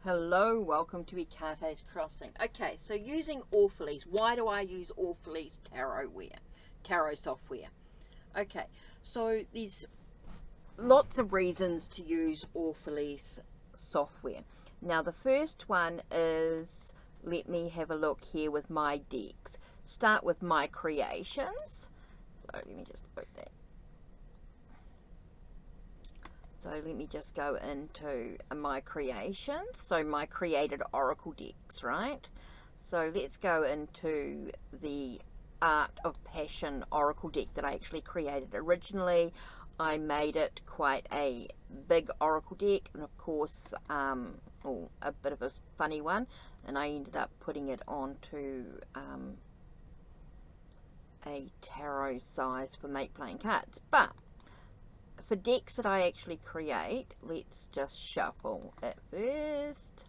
Hello, welcome to Ikate's Crossing. Okay, so using Orphalese. Why do I use Orphalese Tarot Software? Okay, so there's lots of reasons to use Orphalese software. Now, the first one is, let me have a look here with my decks. Start with my creations. So let me just load that. So let me just go into my creations. So my created oracle decks, right? So let's go into the Art of Passion oracle deck that I actually created originally. I made it quite a big oracle deck, and of course, a bit of a funny one, and I ended up putting it onto a tarot size for make playing cards. But for decks that I actually create, let's just shuffle it first.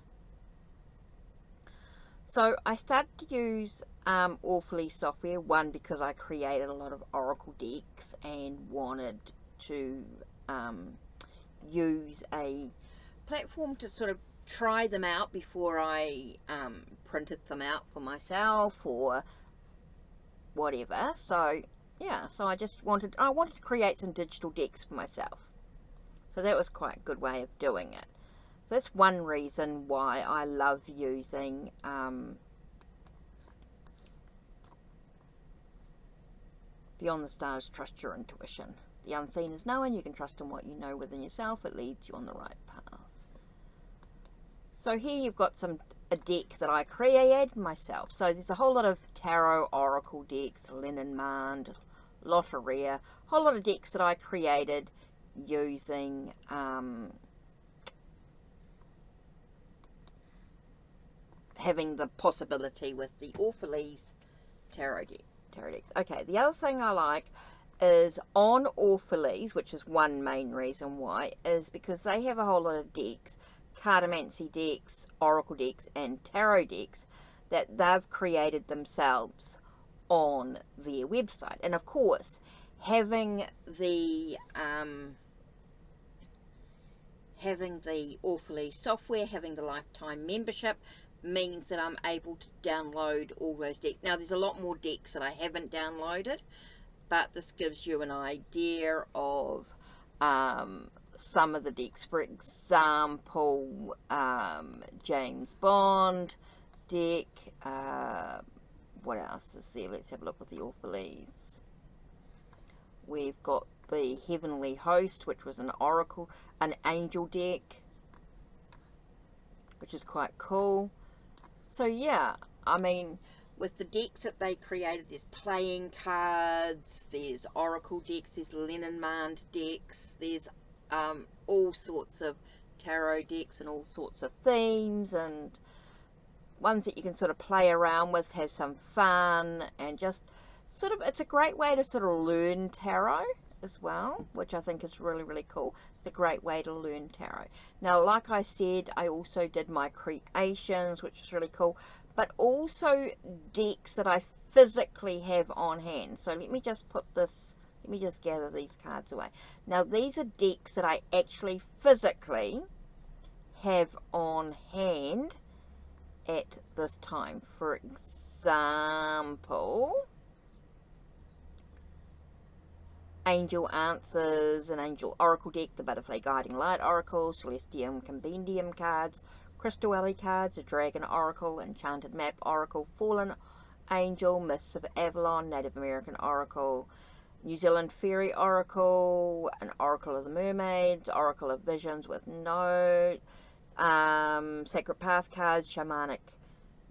So I started to use Orphalese software, one, because I created a lot of oracle decks and wanted to use a platform to sort of try them out before I printed them out for myself or whatever. So yeah, so I wanted to create some digital decks for myself. So that was quite a good way of doing it. So that's one reason why I love using Beyond the Stars. Trust your intuition. The unseen is known. You can trust in what you know within yourself. It leads you on the right path. So here you've got a deck that I created myself. So there's a whole lot of tarot oracle decks, Lenormand, Loteria, a whole lot of decks that I created using having the possibility with the Orphalese tarot decks. Okay, the other thing I like is on Orphalese, which is one main reason why, is because they have a whole lot of decks, cartomancy decks, oracle decks, and tarot decks that they've created themselves on their website. And of course, having the Orphalese software, having the lifetime membership, means that I'm able to download all those decks. Now, there's a lot more decks that I haven't downloaded, but this gives you an idea of some of the decks. For example, James Bond deck. What else is there? Let's have a look with the Orphalese. We've got the Heavenly Host, which was an angel deck, which is quite cool. So yeah, I mean, with the decks that they created, there's playing cards, there's oracle decks, there's Lenormand decks, there's all sorts of tarot decks and all sorts of themes, and ones that you can sort of play around with, have some fun, and just sort of, it's a great way to sort of learn tarot as well, which I think is really, really cool. It's a great way to learn tarot. Now, like I said, I also did my creations, which is really cool, but also decks that I physically have on hand. So let me just gather these cards away. Now, these are decks that I actually physically have on hand at this time. For example, Angel Answers, an Angel Oracle deck, the Butterfly Guiding Light Oracle, Celestium Compendium cards, Crystal Alley cards, a Dragon Oracle, Enchanted Map Oracle, Fallen Angel, Myths of Avalon, Native American Oracle, New Zealand Fairy Oracle, an Oracle of the Mermaids, Oracle of Visions with notes, Sacred Path cards, Shamanic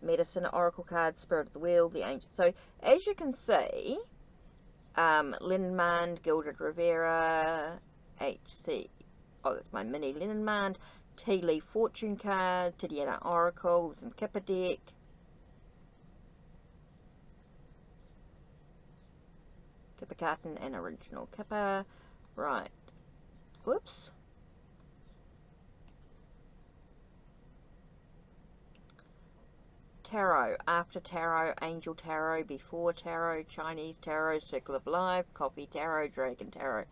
Medicine Oracle cards, Spirit of the Wheel, the Angel. So as you can see, Lenormand, Gilded Rivera, HC, that's my mini Lenormand, Tea Leaf Fortune card, Tidiana Oracle, some Kipper deck, Kipper carton and original Kipper, right, whoops, Tarot, After Tarot, Angel Tarot, Before Tarot, Chinese Tarot, Circle of Life, Coffee Tarot, Dragon Tarot,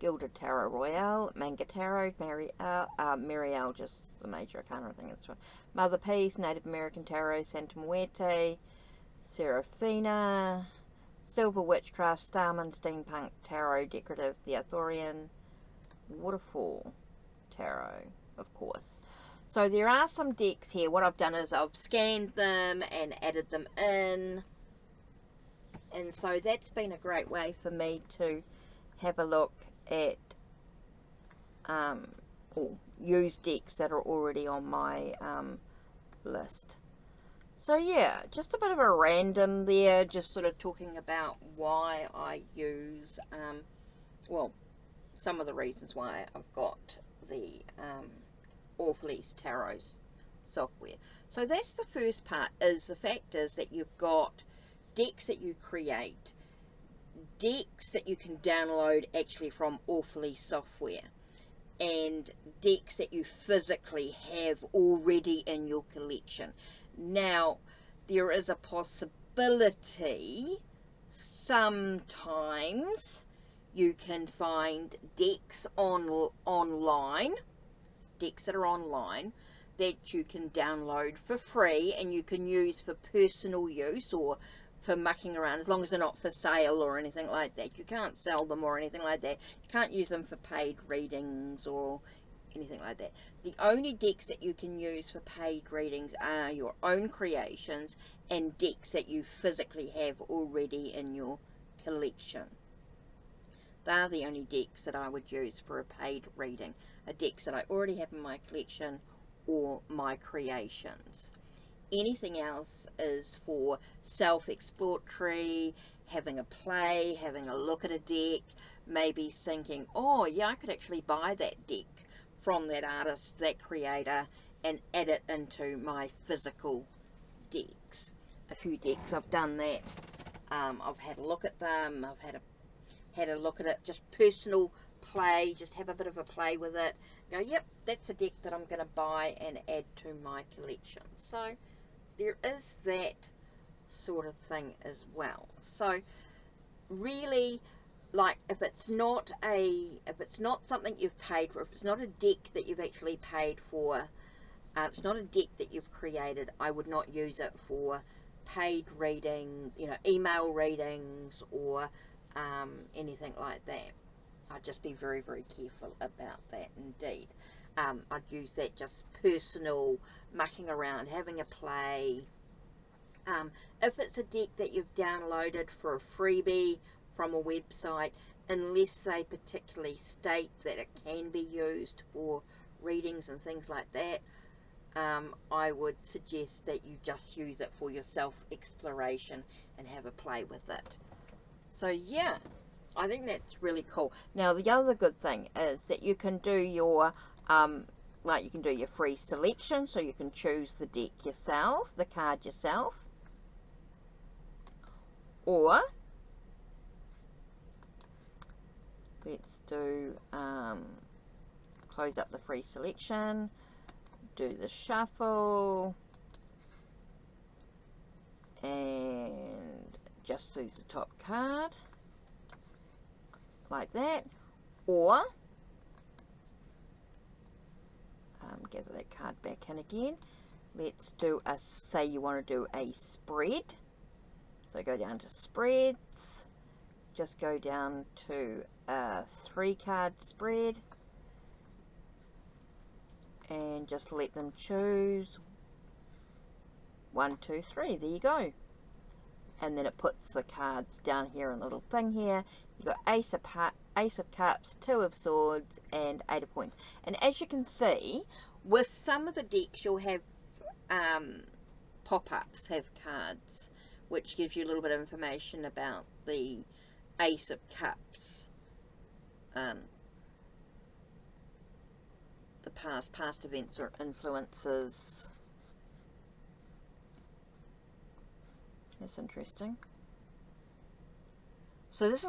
Gilded Tarot Royale, Manga Tarot, Marielle, just the Major Arcana, I think that's right. Mother Peace, Native American Tarot, Santa Muerte, Serafina, Silver Witchcraft, Starman, Steampunk Tarot, Decorative, The Arthurian, Waterfall Tarot, of course. So there are some decks here. What I've done is I've scanned them and added them in. And so that's been a great way for me to have a look at or use decks that are already on my list. So yeah, just a bit of a random there, just sort of talking about why I use, well, some of the reasons why I've got the Orphalese Tarot Software. So that's the first part, is the fact is that you've got decks that you create, decks that you can download actually from Orphalese Software, and decks that you physically have already in your collection. Now, there is a possibility sometimes you can find decks online, decks that are online, that you can download for free and you can use for personal use or for mucking around, as long as they're not for sale or anything like that. You can't sell them or anything like that. You can't use them for paid readings or anything like that. The only decks that you can use for paid readings are your own creations and decks that you physically have already in your collection. They're the only decks that I would use for a paid reading, are decks that I already have in my collection or my creations. Anything else is for self-exploratory, having a play, having a look at a deck, maybe thinking, oh yeah, I could actually buy that deck from that artist, that creator, and add it into my physical decks. A few decks I've done that. I've had a look at them, I've had a look at it, just personal play, just have a bit of a play with it, go, yep, that's a deck that I'm going to buy and add to my collection. So there is that sort of thing as well. So really, like, if it's not something you've paid for, if it's not a deck that you've actually paid for, it's not a deck that you've created, I would not use it for paid reading, email readings or anything like that. I'd just be very, very careful about that indeed. I'd use that just personal, mucking around, having a play. If it's a deck that you've downloaded for a freebie from a website, unless they particularly state that it can be used for readings and things like that, I would suggest that you just use it for your self-exploration and have a play with it. So yeah, I think that's really cool. Now the other good thing is that you can do your you can do your free selection, so you can choose the deck yourself, the card yourself, or let's do close up the free selection, do the shuffle, and just use the top card like that, or gather that card back in again. Let's do a, say you want to do a spread, so go down to spreads, just go down to a 3-card spread and just let them choose 1, 2, 3. There you go. And then it puts the cards down here in a little thing here. You've got Ace of Cups, 2 of Swords, and 8 of Coins. And as you can see, with some of the decks you'll have pop-ups, have cards, which gives you a little bit of information about the Ace of Cups. The past events or influences. That's interesting. So this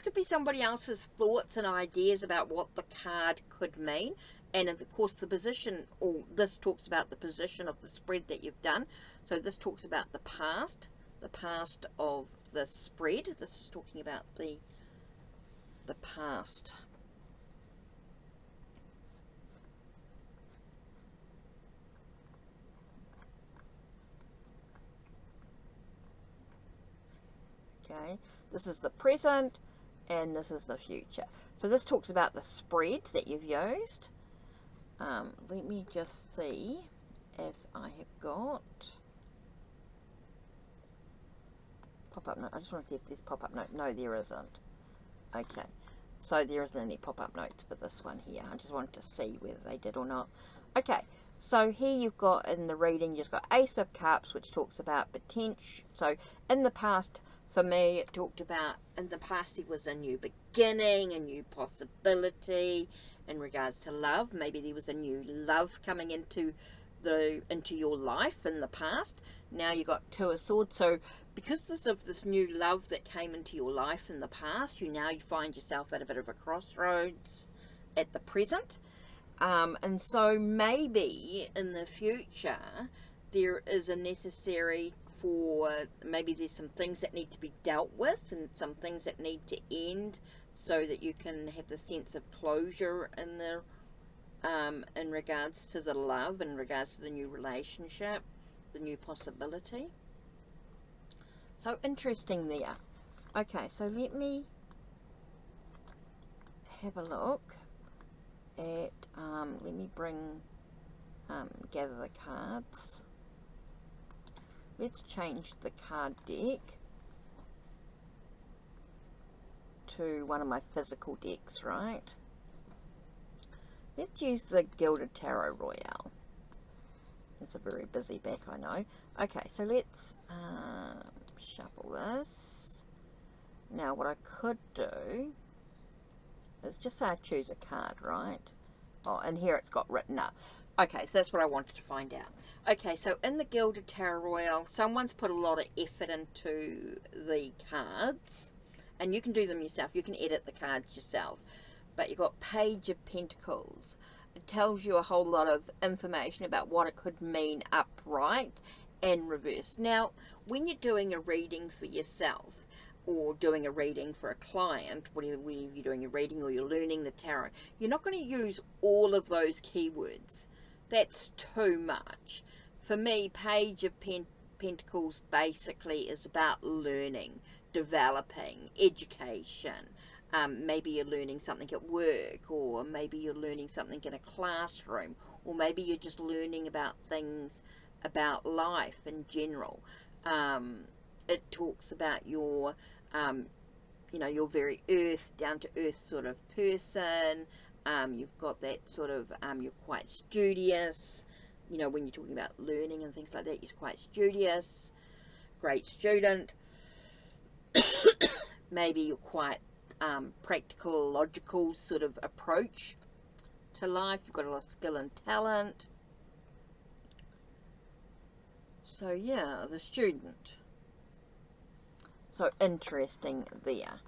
could be somebody else's thoughts and ideas about what the card could mean. And of course the position, or this talks about the position of the spread that you've done. So this talks about the past of the spread. This is talking about the past Okay, this is the present and this is the future. So this talks about the spread that you've used. Let me just see if I have got pop-up note. I just want to see if there's pop-up note. No, there isn't. Okay, so there isn't any pop-up notes for this one here. I just wanted to see whether they did or not. Okay, so here you've got in the reading, you've got Ace of Cups, which talks about potential. So in the past, for me, it talked about, in the past there was a new beginning, a new possibility in regards to love. Maybe there was a new love coming into your life in the past. Now you got Two of Swords. So because of this new love that came into your life in the past, you find yourself at a bit of a crossroads at the present. And so maybe in the future there is a necessary for, maybe there's some things that need to be dealt with and some things that need to end so that you can have the sense of closure in regards to the love, in regards to the new relationship, the new possibility. So interesting there. Okay, so let me have a look at, let me gather the cards. Let's change the card deck to one of my physical decks, right? Let's use the Gilded Tarot Royale. It's a very busy back, I know. Okay, so let's shuffle this. Now, what I could do is just say I choose a card, right? Oh, and here it's got written up. Okay, so that's what I wanted to find out. Okay, so in the Gilded Tarot Royale, someone's put a lot of effort into the cards, and you can do them yourself. You can edit the cards yourself. But you've got Page of Pentacles. It tells you a whole lot of information about what it could mean upright and reverse. Now, when you're doing a reading for yourself, or doing a reading for a client, whether you're doing a reading or you're learning the tarot, you're not going to use all of those keywords. That's too much. For me, Page of Pentacles basically is about learning, developing, education. Maybe you're learning something at work, or maybe you're learning something in a classroom, or maybe you're just learning about things about life in general. It talks about your, you're very down to earth sort of person. You've got that sort of, you're quite studious. When you're talking about learning and things like that, you're quite studious, great student. Maybe you're quite practical, logical sort of approach to life. You've got a lot of skill and talent. So yeah, the student. So interesting there.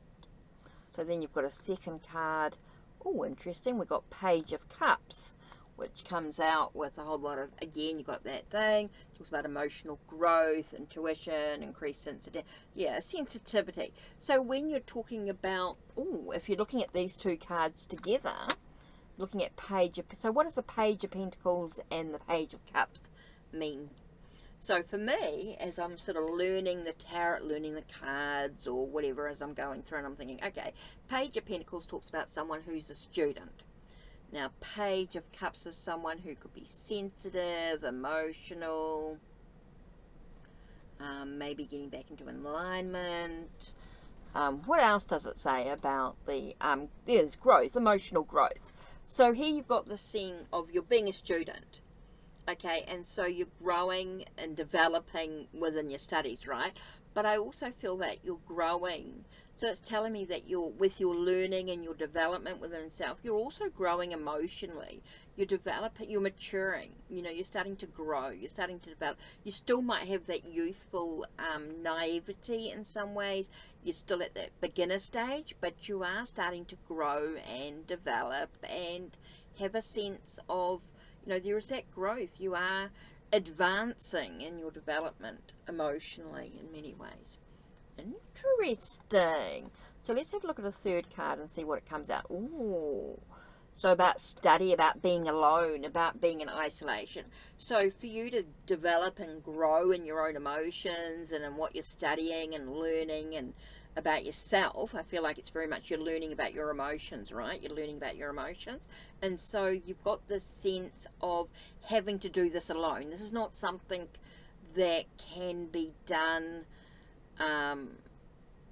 So then you've got a second card. Oh, interesting. We've got Page of Cups, which comes out with a whole lot of, again, you've got that thing. It talks about emotional growth, intuition, increased sensitivity. Yeah, sensitivity. So when you're talking about, if you're looking at these two cards together, looking at so what does the Page of Pentacles and the Page of Cups mean? So for me, as I'm sort of learning the tarot, learning the cards or whatever as I'm going through, and I'm thinking, okay, Page of Pentacles talks about someone who's a student. Now, Page of Cups is someone who could be sensitive, emotional, maybe getting back into alignment. What else does it say about there's growth, emotional growth. So here you've got the scene of you're being a student. Okay, and so you're growing and developing within your studies, right? But I also feel that you're growing. So it's telling me that with your learning and your development within self, you're also growing emotionally. You're developing, you're maturing. You're starting to grow. You're starting to develop. You still might have that youthful naivety in some ways. You're still at that beginner stage, but you are starting to grow and develop and have a sense of, there is that growth. You are advancing in your development emotionally in many ways. Interesting. So let's have a look at a third card and see what it comes out. Ooh, So about study, about being alone, about being in isolation. So for you to develop and grow in your own emotions and in what you're studying and learning and about yourself, I feel like it's very much you're learning about your emotions, right? You're learning about your emotions. And so you've got this sense of having to do this alone. This is not something that can be done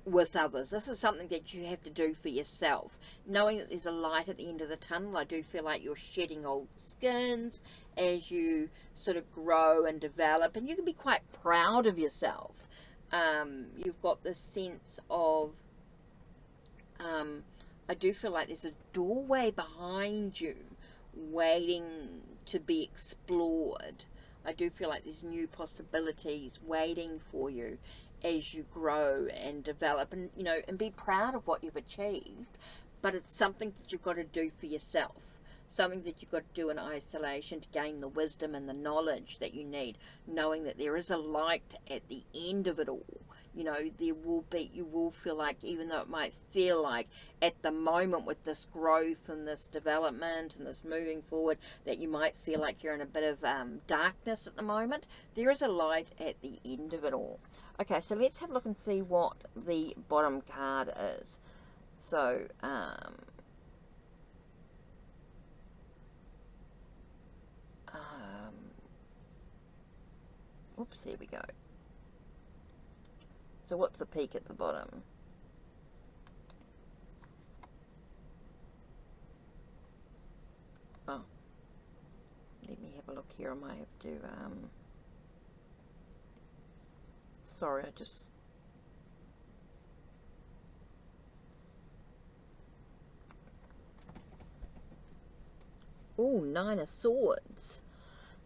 with others. This is something that you have to do for yourself. Knowing that there's a light at the end of the tunnel, I do feel like you're shedding old skins as you sort of grow and develop, and you can be quite proud of yourself. You've got this sense of, I do feel like there's a doorway behind you waiting to be explored. I do feel like there's new possibilities waiting for you as you grow and develop, and you know, and be proud of what you've achieved. But it's something that you've got to do for yourself, something that you've got to do in isolation to gain the wisdom and the knowledge that you need, knowing that there is a light at the end of it all. You know, there will be, you will feel like, even though it might feel like at the moment with this growth and this development and this moving forward, that you might feel like you're in a bit of darkness at the moment, there is a light at the end of it all. Okay, so let's have a look and see what the bottom card is. So, oops, here we go. So what's the peak at the bottom? Oh, let me have a look here. I might have to, sorry, I just, oh, 9 of Swords.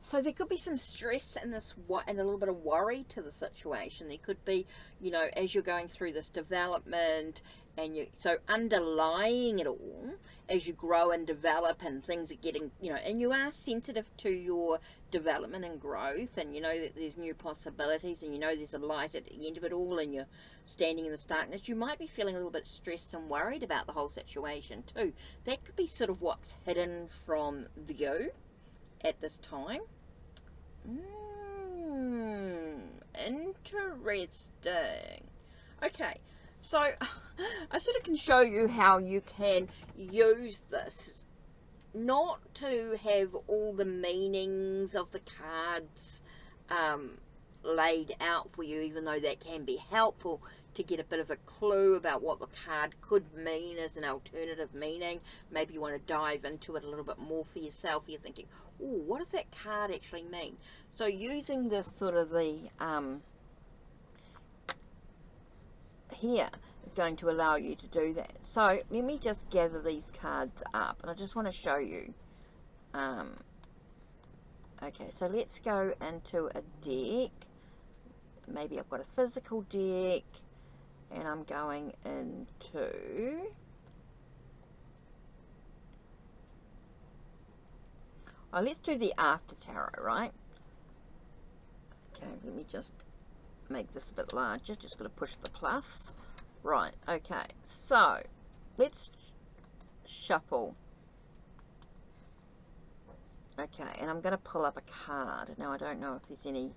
So there could be some stress and and a little bit of worry to the situation. There could be, you know, as you're going through this development, and so underlying it all, as you grow and develop and things are getting, you know, and you are sensitive to your development and growth, and you know that there's new possibilities, and you know there's a light at the end of it all, and you're standing in this darkness, you might be feeling a little bit stressed and worried about the whole situation too. That could be sort of what's hidden from view at this time. Interesting. Okay, so I sort of can show you how you can use this, not to have all the meanings of the cards laid out for you, even though that can be helpful to get a bit of a clue about what the card could mean as an alternative meaning. Maybe you want to dive into it a little bit more for yourself. You're thinking, oh, what does that card actually mean? So using this sort of the here is going to allow you to do that. So let me just gather these cards up, and I just want to show you. Okay, so let's go into a deck. Maybe I've got a physical deck, and I'm going into, oh, let's do the After Tarot, right? Okay, let me just make this a bit larger. Just got to push the plus. Right, okay, so let's shuffle. Okay, and I'm going to pull up a card. Now, I don't know if there's any.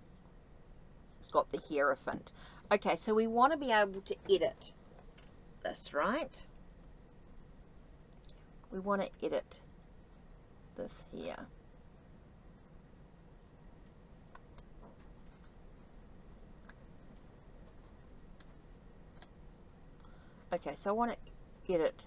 It's got the Hierophant. Okay, so we want to be able to edit this, right? We want to edit this here. Okay, so I want to edit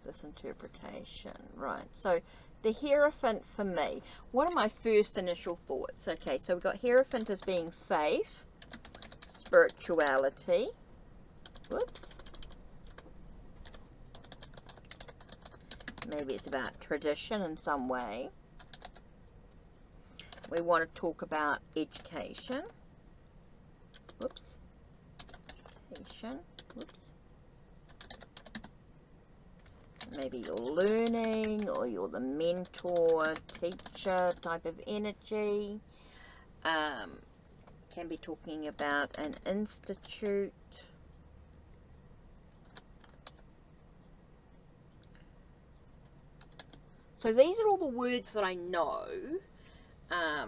this interpretation. Right, so the Hierophant for me, what are my first initial thoughts? Okay, so we've got Hierophant as being faith, spirituality. Whoops. Maybe it's about tradition in some way. We want to talk about education. Whoops. Education. Whoops. Maybe you're learning, or you're the mentor, teacher type of energy. Can be talking about an institute. So these are all the words that I know. Now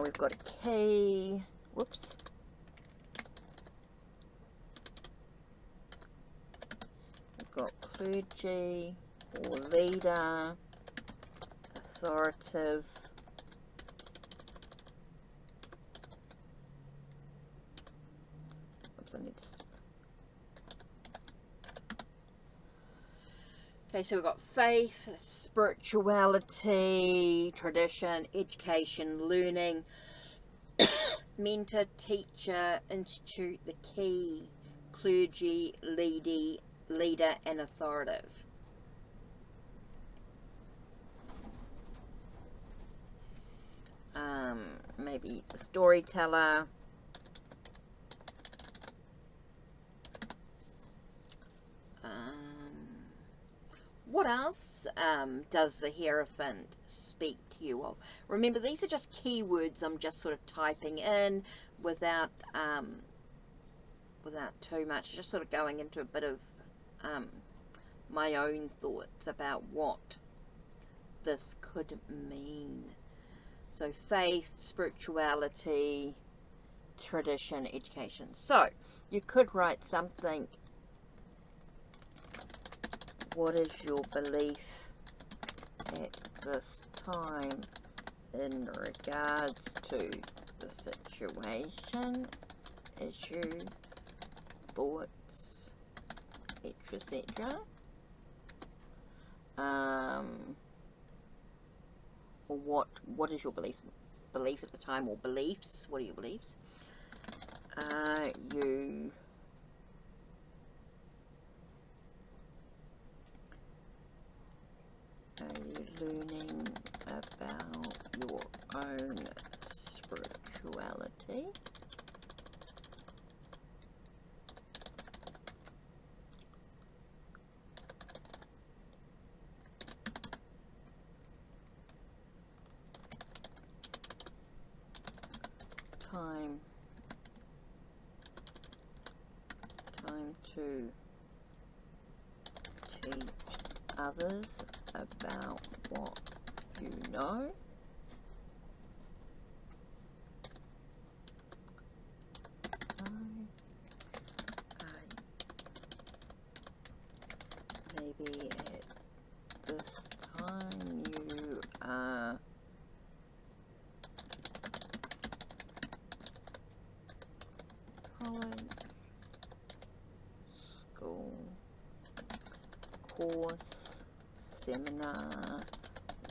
we've got a key. Whoops. We've got clergy or leader, authoritative. Oops, I need to... Okay, so we've got faith, spirituality, tradition, education, learning, mentor, teacher, institute, the key, clergy, leader, and authoritative. Maybe it's a storyteller. What else does the Hierophant speak to you of? Remember, these are just keywords I'm just sort of typing in without too much, just sort of going into a bit of my own thoughts about what this could mean. So faith, spirituality, tradition, education. So you could write something. What is your belief at this time in regards to the situation, issue, thoughts, etc. Or what is your belief at the time, or beliefs? What are your beliefs? Are you learning about your own spirituality? Time to teach others about what you know. Maybe at this time you are college, school, course, seminar,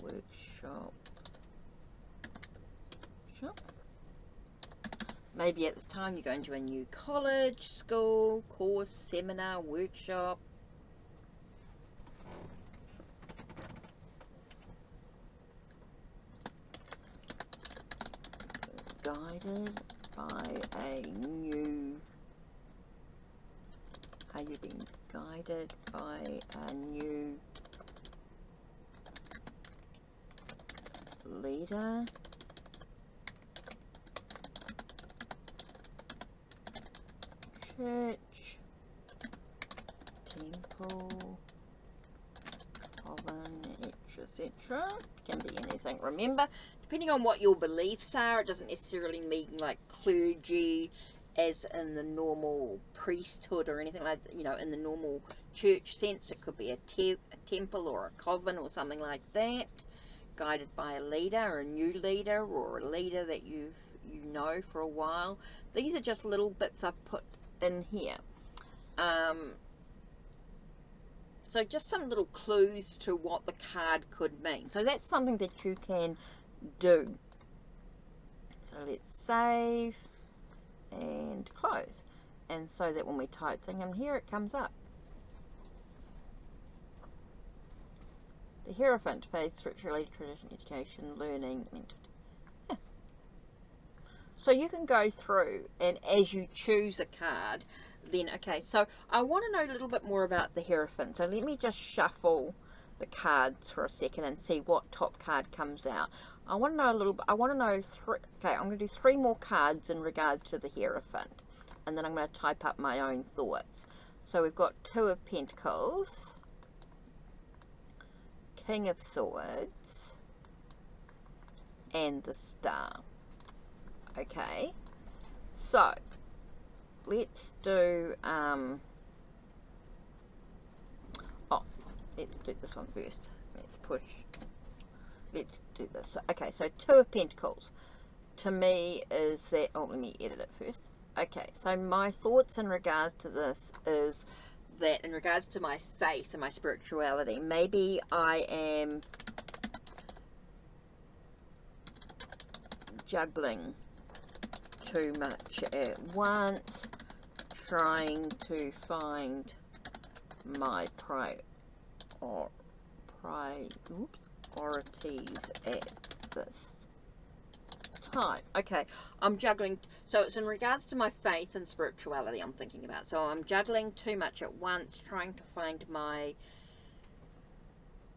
workshop. Maybe at this time you're going to a new college, school, course, seminar, workshop. Guided by a new... Are you being guided by a new leader? Church, temple, coven, etc. Can be anything. Remember, depending on what your beliefs are, it doesn't necessarily mean like clergy as in the normal priesthood or anything like that, you know, in the normal church sense. It could be a temple or a coven or something like that, guided by a leader, a new leader, or a leader that you know for a while. These are just little bits I've put in here. So just some little clues to what the card could mean. So that's something that you can do. So let's save and close. And so that when we type thing in here, it comes up. The Hierophant, faith, spirituality, tradition, education, learning, mental. Yeah. So you can go through, and as you choose a card, then, okay, so I want to know a little bit more about the Hierophant. So let me just shuffle the cards for a second and see what top card comes out. I want to know a little bit, I want to know three, okay, I'm going to do 3 more cards in regards to the Hierophant, and then I'm going to type up my own thoughts. So we've got 2 of Pentacles, King of Swords, and the Star. Okay, so let's do let's do this one first. Let's do this. Okay, so Two of Pentacles to me is that, oh, let me edit it first. Okay, so my thoughts in regards to this is that in regards to my faith and my spirituality, maybe I am juggling too much at once, trying to find my priorities at this time. Okay, I'm juggling, so it's in regards to my faith and spirituality I'm thinking about. So I'm juggling too much at once, trying to find my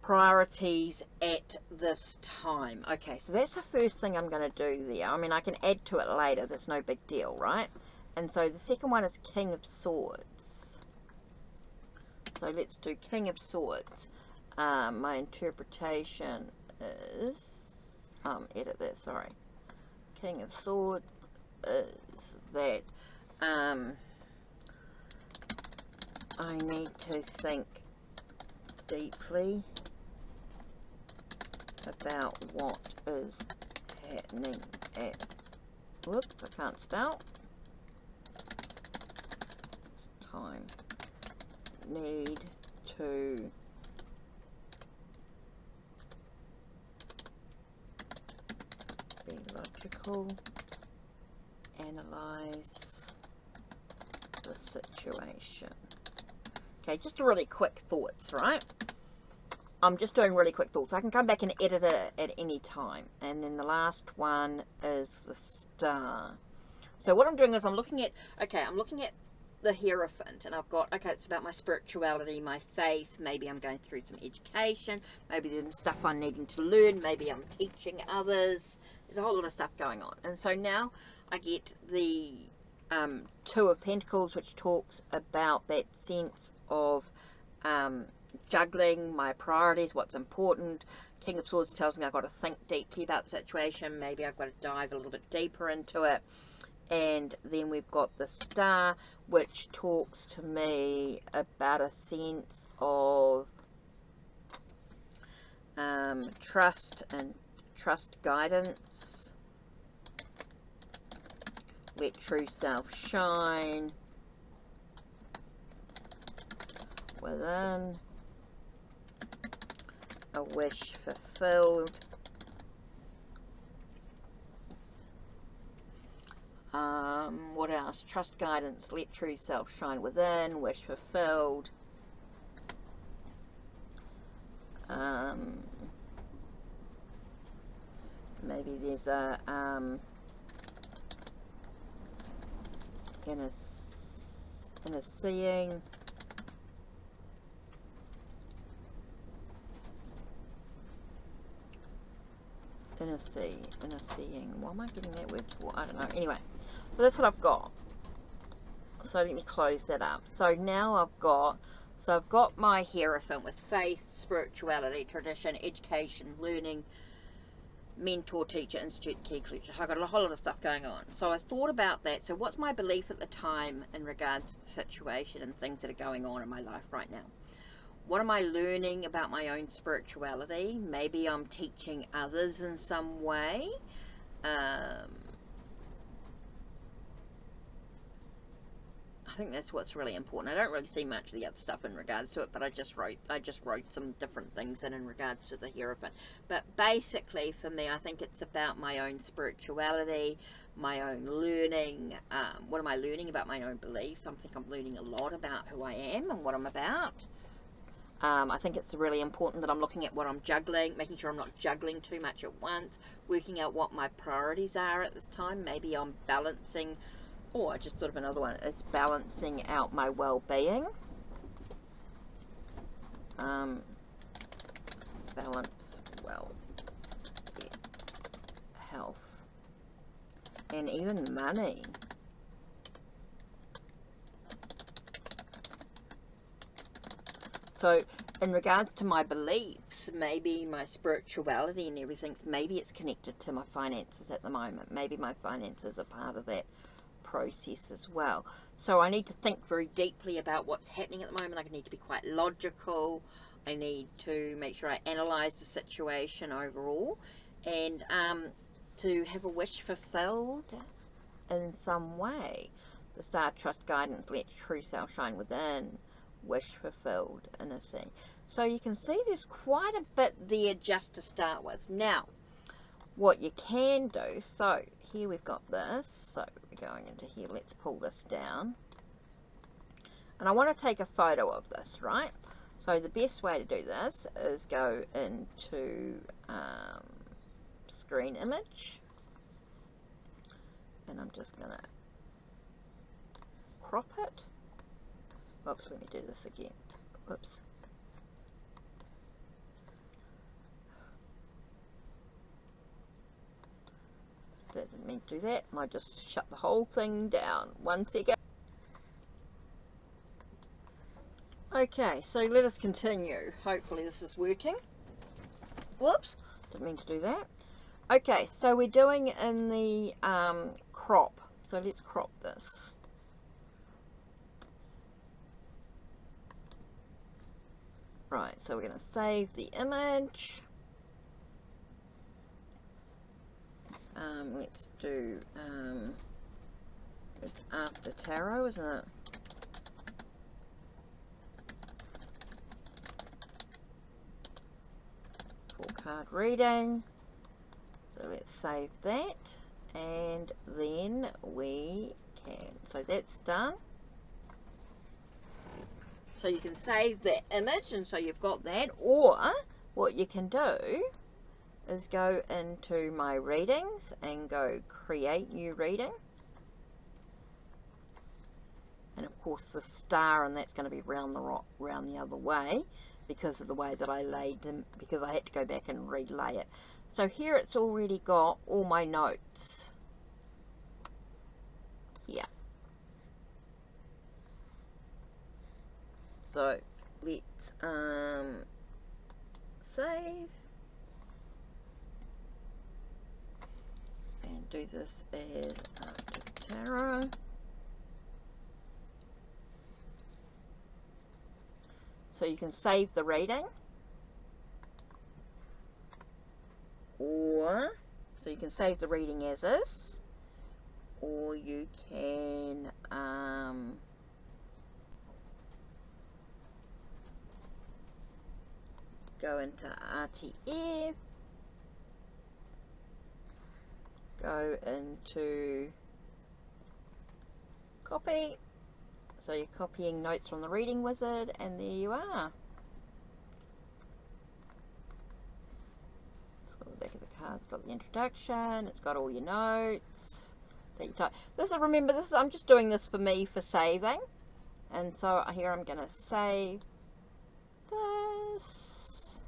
priorities at this time. Okay, so that's the first thing I'm going to do there. I mean, I can add to it later, that's no big deal, right? And so the second one is King of Swords. So let's do King of Swords. My interpretation is, edit that, sorry. King of Swords is that I need to think deeply about what is happening at, whoops, I can't spell, this time. Need to be logical, analyze the situation. Okay, just really quick thoughts, right? I'm just doing really quick thoughts. I can come back and edit it at any time. And then the last one is the Star. So what I'm doing is I'm looking at the Hierophant, and I've got, okay, it's about my spirituality, my faith, maybe I'm going through some education, maybe there's some stuff I'm needing to learn, maybe I'm teaching others, there's a whole lot of stuff going on. And so now I get the Two of Pentacles, which talks about that sense of juggling my priorities, what's important. King of Swords tells me I've got to think deeply about the situation, maybe I've got to dive a little bit deeper into it. And then we've got the Star, which talks to me about a sense of trust and trust guidance. Let true self shine within. A wish fulfilled. What else? Trust guidance, let true self shine within, wish fulfilled. Maybe there's a inner seeing. Inner seeing. Why am I getting that word? Well, I don't know. Anyway, so that's what I've got. So let me close that up. So now I've got my Hierophant with faith, spirituality, tradition, education, learning, mentor, teacher, institute, key clutcher. I've got a whole lot of stuff going on. So I thought about that. So what's my belief at the time in regards to the situation and things that are going on in my life right now? What am I learning about my own spirituality? Maybe I'm teaching others in some way. I think that's what's really important. I don't really see much of the other stuff in regards to it, but I just wrote some different things in regards to the Hierophant. But basically, for me, I think it's about my own spirituality, my own learning. What am I learning about my own beliefs? I think I'm learning a lot about who I am and what I'm about. I think it's really important that I'm looking at what I'm juggling, making sure I'm not juggling too much at once, working out what my priorities are at this time. Maybe I'm balancing, oh, I just thought of another one. It's balancing out my well-being. Balance, health, and even money. So in regards to my beliefs, maybe my spirituality and everything, maybe it's connected to my finances at the moment. Maybe my finances are part of that process as well. So I need to think very deeply about what's happening at the moment. I need to be quite logical. I need to make sure I analyze the situation overall, and to have a wish fulfilled in some way. The star, trust, guidance, let true self shine within, wish fulfilled in a scene. So you can see there's quite a bit there just to start with. Now, what you can do, so here we've got this, so we're going into here, let's pull this down. And I want to take a photo of this, right? So the best way to do this is go into screen image. And I'm just going to crop it. Oops, let me do this again. Whoops. That didn't mean to do that. I just shut the whole thing down. 1 second. Okay, so let us continue. Hopefully this is working. Whoops, didn't mean to do that. Okay, so we're doing in the crop. So let's crop this. Right, so we're going to save the image. Let's do, it's after tarot, isn't it? Card reading. So let's save that, and then we can, so that's done. So you can save that image, and so you've got that. Or what you can do is go into my readings and go create new reading. And of course the star, and that's going to be round the other way because of the way that I laid them, because I had to go back and relay it. So here it's already got all my notes here. So let's save and do this as after tarot. So you can save the reading, or so you can save the reading as is, or you can go into RTF, go into copy. So you're copying notes from the reading wizard, and there you are. It's got the back of the card, it's got the introduction, it's got all your notes. This is, remember, this is, I'm just doing this for me for saving. And so here I'm going to save this.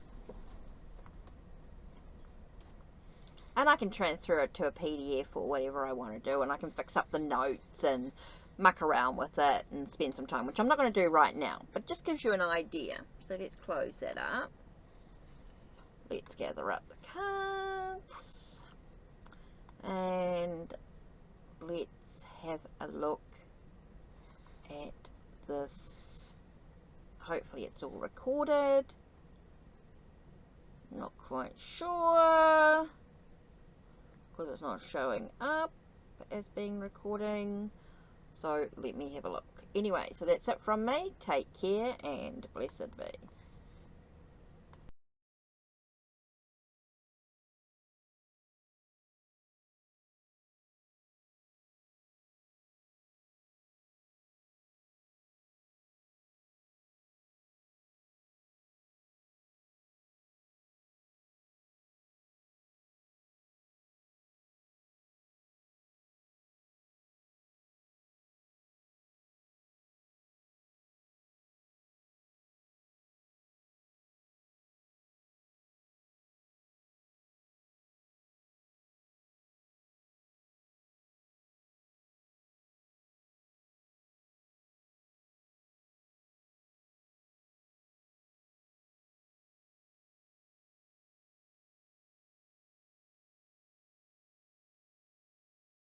And I can transfer it to a PDF or whatever I want to do, and I can fix up the notes and muck around with it and spend some time, which I'm not going to do right now, but just gives you an idea. So let's close that up. Let's gather up the cards and let's have a look at this. Hopefully it's all recorded. Not quite sure because it's not showing up as being recording. So let me have a look. Anyway, so that's it from me. Take care and blessed be.